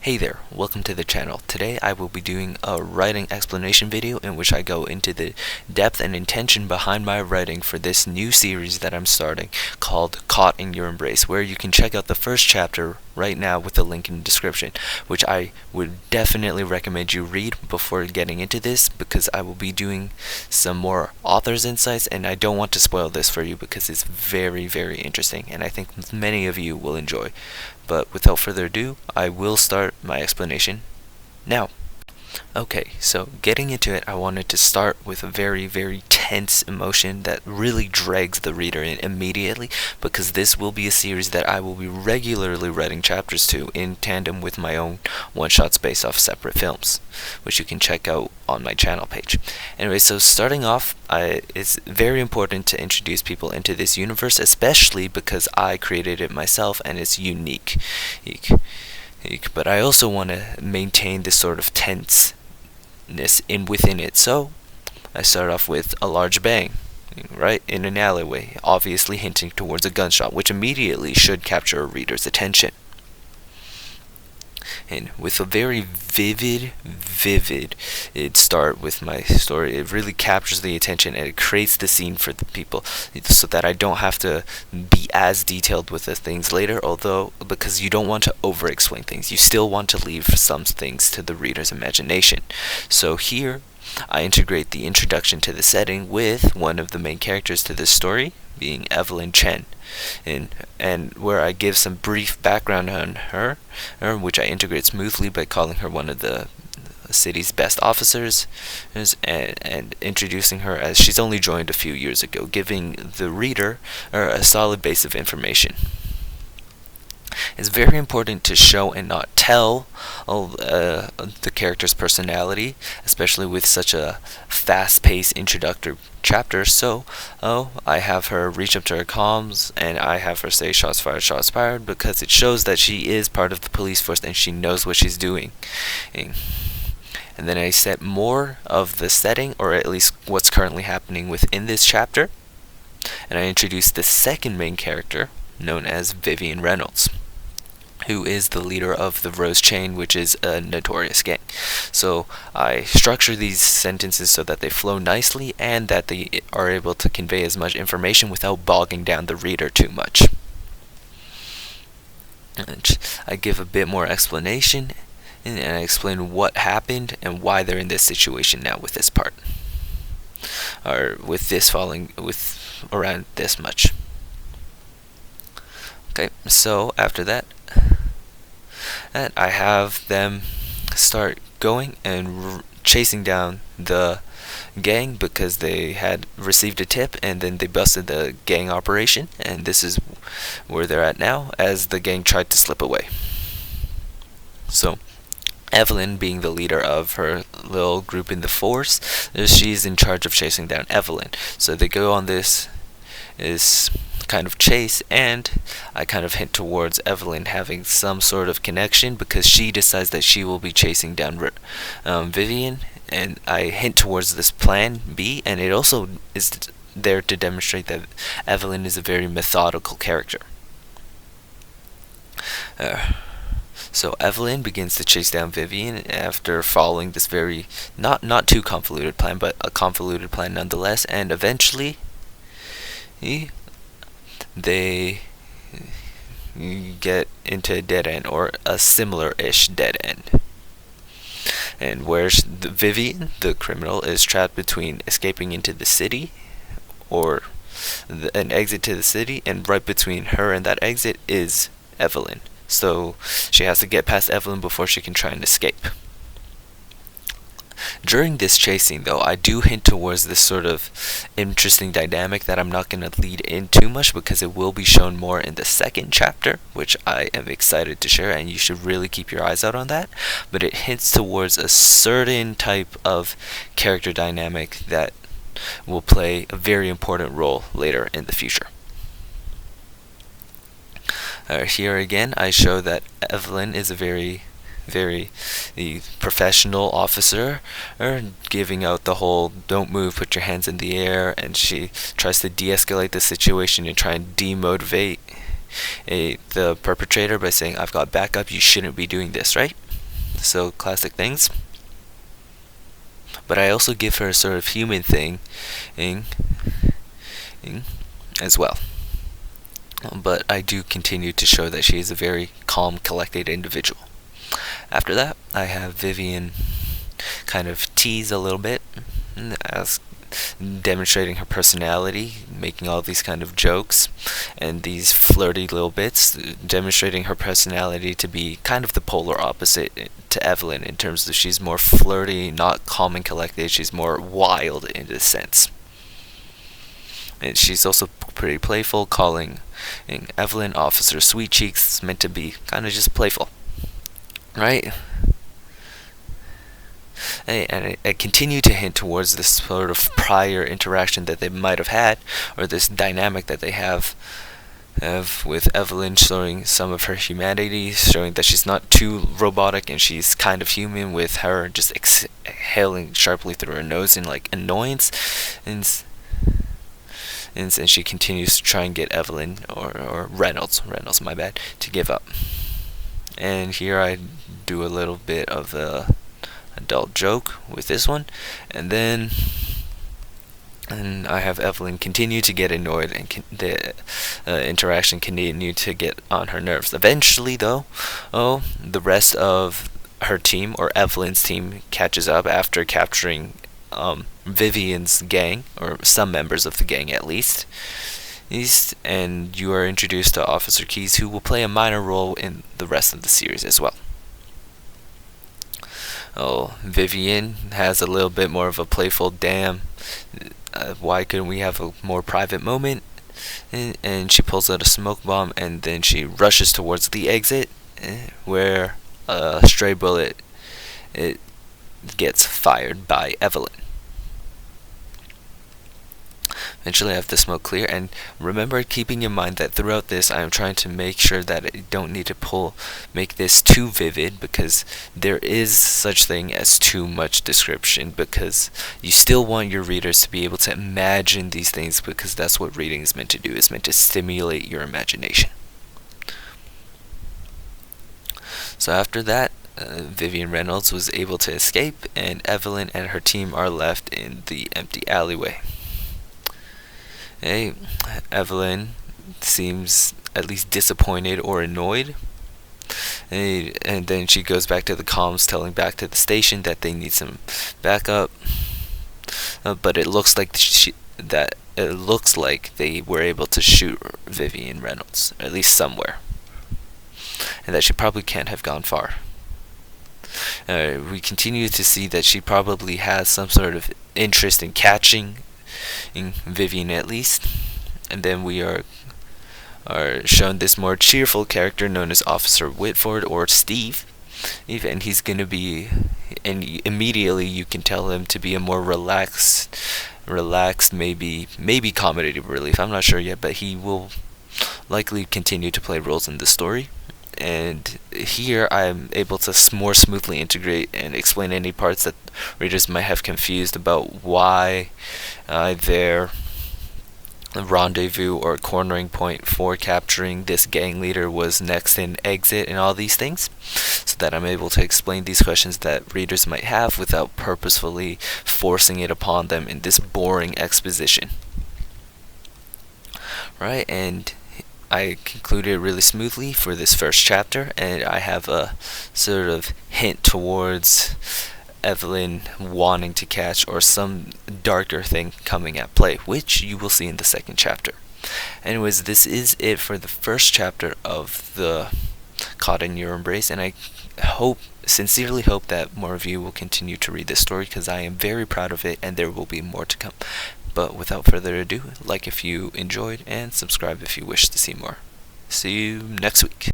Hey there, welcome to the channel. Today I will be doing a writing explanation video in which I go into the depth and intention behind my writing for this new series that I'm starting called Caught in Your Embrace, where you can check out the first chapter right now with the link in the description, which I would definitely recommend you read before getting into this because I will be doing some more author's insights and I don't want to spoil this for you because it's very, very interesting and I think many of you will enjoy. But without further ado, I will start my explanation now. Okay, so getting into it, I wanted to start with a very, very tense emotion that really drags the reader in immediately because this will be a series that I will be regularly writing chapters to in tandem with my own one-shots based off separate films, which you can check out on my channel page. Anyway, so starting off, it's very important to introduce people into this universe, especially because I created it myself and it's unique. But I also want to maintain this sort of tenseness within it, so I start off with a large bang, right, in an alleyway, obviously hinting towards a gunshot, which immediately should capture a reader's attention. And with a very vivid start with my story, it really captures the attention and it creates the scene for the people so that I don't have to be as detailed with the things later, although because you don't want to over explain things, you still want to leave some things to the reader's imagination. So here I integrate the introduction to the setting with one of the main characters to this story being Evelyn Chen, and where I give some brief background on her, which I integrate smoothly by calling her one of the city's best officers and introducing her as she's only joined a few years ago, giving the reader a solid base of information. It's very important to show and not tell the character's personality, especially with such a fast-paced introductory chapter. So, I have her reach up to her comms, and I have her say shots fired, because it shows that she is part of the police force and she knows what she's doing. And then I set more of the setting, or at least what's currently happening within this chapter, and I introduce the second main character, known as Vivian Reynolds, who is the leader of the Rose Chain, which is a notorious gang. So I structure these sentences so that they flow nicely and that they are able to convey as much information without bogging down the reader too much. And I give a bit more explanation and I explain what happened and why they're in this situation now with this part, or with this falling with around this much. Okay, so after that, and I have them start going and chasing down the gang because they had received a tip and then they busted the gang operation, and this is where they're at now as the gang tried to slip away. So Evelyn, being the leader of her little group in the force, she's in charge of chasing down Evelyn. So they go on this kind of chase, and I kind of hint towards Evelyn having some sort of connection because she decides that she will be chasing down Vivian, and I hint towards this plan B, and it also is there to demonstrate that Evelyn is a very methodical character. So Evelyn begins to chase down Vivian after following this very not too convoluted plan, but a convoluted plan nonetheless, and eventually they get into a dead end, or a similar-ish dead end. And where's Vivian, the criminal, is trapped between escaping into the city, or an exit to the city, and right between her and that exit is Evelyn. So she has to get past Evelyn before she can try and escape. During this chasing, though, I do hint towards this sort of interesting dynamic that I'm not going to lead in too much because it will be shown more in the second chapter, which I am excited to share, and you should really keep your eyes out on that. But it hints towards a certain type of character dynamic that will play a very important role later in the future. Here again, I show that Evelyn is a very professional officer, giving out the whole don't move, put your hands in the air, and she tries to de-escalate the situation and try and demotivate the perpetrator by saying, "I've got backup, you shouldn't be doing this," right? So classic things. But I also give her a sort of human thing as well. But I do continue to show that she is a very calm, collected individual. After that, I have Vivian kind of tease a little bit, as demonstrating her personality, making all these kind of jokes and these flirty little bits, demonstrating her personality to be kind of the polar opposite to Evelyn in terms of she's more flirty, not calm and collected, she's more wild in a sense. And she's also pretty playful, calling Evelyn Officer Sweet Cheeks. It's meant to be kind of just playful, right? And I continue to hint towards this sort of prior interaction that they might have had, or this dynamic that they have with Evelyn, showing some of her humanity, showing that she's not too robotic and she's kind of human, with her just exhaling sharply through her nose in like annoyance, and she continues to try and get Evelyn, or Reynolds, my bad, to give up. And here I do a little bit of a adult joke with this one, and then I have Evelyn continue to get annoyed, and the interaction continue to get on her nerves. Eventually, though, the rest of her team, or Evelyn's team, catches up after capturing Vivian's gang, or some members of the gang at least. And you are introduced to Officer Keyes, who will play a minor role in the rest of the series as well. Vivian has a little bit more of a playful, damn, why couldn't we have a more private moment? And she pulls out a smoke bomb, and then she rushes towards the exit, where a stray bullet gets fired by Evelyn. Eventually I have the smoke clear, and remember, keeping in mind that throughout this I am trying to make sure that I don't need to make this too vivid, because there is such thing as too much description, because you still want your readers to be able to imagine these things, because that's what reading is meant to do. It's meant to stimulate your imagination. So after that, Vivian Reynolds was able to escape, and Evelyn and her team are left in the empty alleyway. Evelyn seems at least disappointed or annoyed, and then she goes back to the comms, telling back to the station that they need some backup. But it looks like they were able to shoot Vivian Reynolds, at least somewhere, and that she probably can't have gone far. We continue to see that she probably has some sort of interest in catching Vivian at least, and then we are shown this more cheerful character known as Officer Whitford, or Steve, and he's gonna be, and immediately you can tell him to be a more relaxed, maybe comedy relief, I'm not sure yet, but he will likely continue to play roles in the story. And here I'm able to more smoothly integrate and explain any parts that readers might have confused about why their rendezvous or cornering point for capturing this gang leader was next in exit and all these things, so that I'm able to explain these questions that readers might have without purposefully forcing it upon them in this boring exposition. Right, and I concluded really smoothly for this first chapter, and I have a sort of hint towards Evelyn wanting to catch, or some darker thing coming at play, which you will see in the second chapter. Anyways, this is it for the first chapter of the Caught in Your Embrace, and I sincerely hope that more of you will continue to read this story, because I am very proud of it, and there will be more to come. But without further ado, like if you enjoyed, and subscribe if you wish to see more. See you next week.